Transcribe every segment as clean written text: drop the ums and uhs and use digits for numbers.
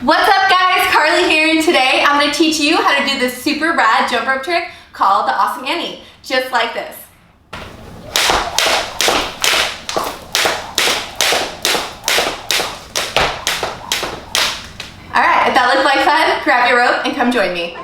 What's up guys, Carly here, and today I'm going to teach you how to do this super rad jump rope trick called the Awesome Annie, just like this. Alright, if that looked like fun, grab your rope and come join me.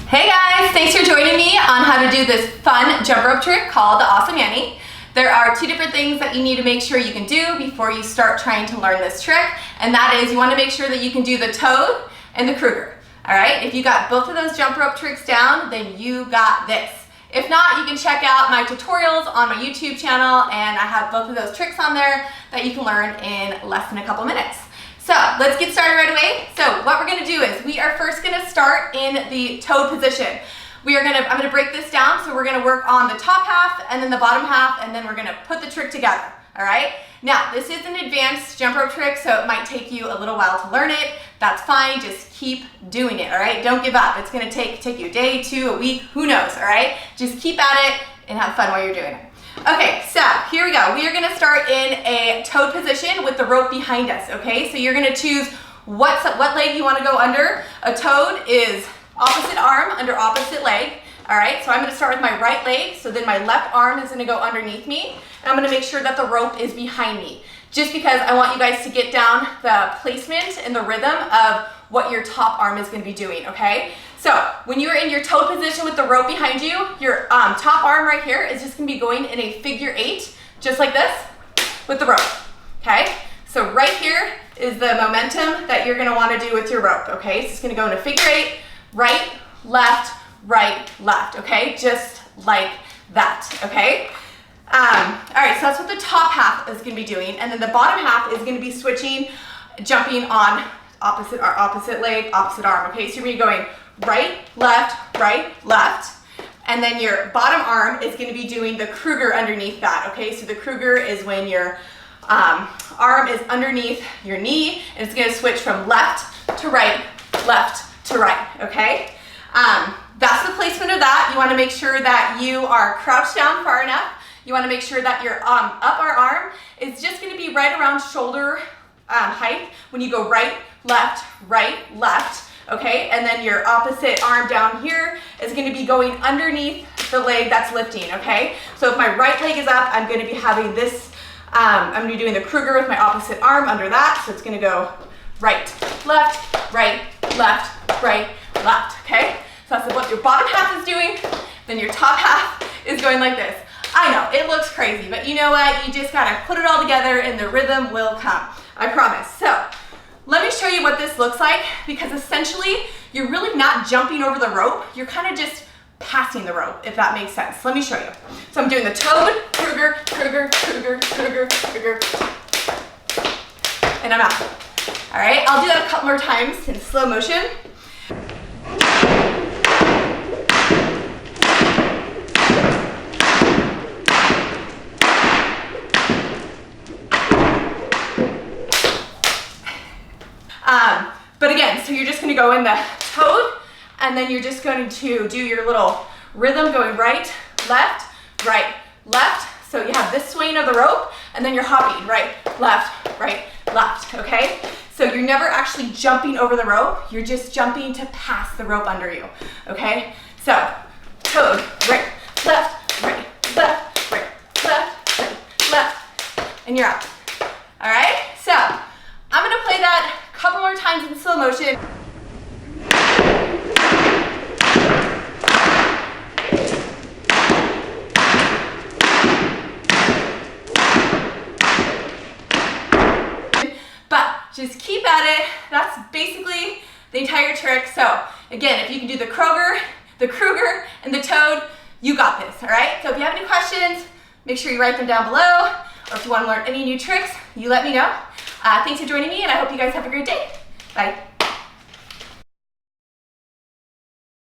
Hey guys, thanks for joining me on how to do this fun jump rope trick called the Awesome Annie. There are two different things that you need to make sure you can do before you start trying to learn this trick, and that is you want to make sure that you can do the toad and the Crooger. Alright, if you got both of those jump rope tricks down, then you got this. If not, you can check out my tutorials on my YouTube channel, and I have both of those tricks on there that you can learn in less than a couple minutes. So let's get started right away. So what we're gonna do is we are first gonna start in the toad position. I'm gonna break this down, so we're gonna work on the top half and then the bottom half, and then we're gonna put the trick together, all right? Now, this is an advanced jump rope trick, so it might take you a little while to learn it. That's fine, just keep doing it, all right? Don't give up. It's gonna take you a day, two, a week, who knows, all right? Just keep at it and have fun while you're doing it. Okay, so here we go. We are gonna start in a toad position with the rope behind us, okay? So you're gonna choose what leg you wanna go under. A toad is opposite arm under opposite leg, all right? So I'm gonna start with my right leg, so then my left arm is gonna go underneath me, and I'm gonna make sure that the rope is behind me, just because I want you guys to get down the placement and the rhythm of what your top arm is gonna be doing, okay? So when you're in your toad position with the rope behind you, your top arm right here is just gonna be going in a figure 8, just like this, with the rope, okay? So right here is the momentum that you're gonna wanna do with your rope, okay? So it's gonna go in a figure 8, right, left, okay? Just like that, okay? All right, so that's what the top half is gonna be doing, and then the bottom half is gonna be switching, jumping on opposite leg, opposite arm, okay? So you're gonna be going right, left, and then your bottom arm is gonna be doing the Crooger underneath that, okay? So the Crooger is when your arm is underneath your knee, and it's gonna switch from left to right, okay? That's the placement of that. You wanna make sure that you are crouched down far enough. You wanna make sure that your upper arm is just gonna be right around shoulder height when you go right, left, okay? And then your opposite arm down here is gonna be going underneath the leg that's lifting, okay? So if my right leg is up, I'm gonna be having this, I'm gonna be doing the Crooger with my opposite arm under that, so it's gonna go right, left, okay? So that's what your bottom half is doing, then your top half is going like this. I know, it looks crazy, but you know what? You just gotta put it all together and the rhythm will come, I promise. So, let me show you what this looks like, because essentially, you're really not jumping over the rope, you're kind of just passing the rope, if that makes sense. Let me show you. So I'm doing the toad, Crooger, and I'm out. All right, I'll do that a couple more times in slow motion. But again, so you're just gonna go in the toad, and then you're just going to do your little rhythm going right, left. So you have this swing of the rope, and then you're hopping right, left, okay? So you're never actually jumping over the rope, you're just jumping to pass the rope under you, okay? So, toad, right, left, and you're out. All right, so I'm gonna play that a couple more times in slow motion. But just keep at it. That's basically the entire trick. So again, if you can do the Crooger, and the toad, you got this, all right? So if you have any questions, make sure you write them down below, or if you want to learn any new tricks, you let me know. Thanks for joining me, and I hope you guys have a great day. Bye.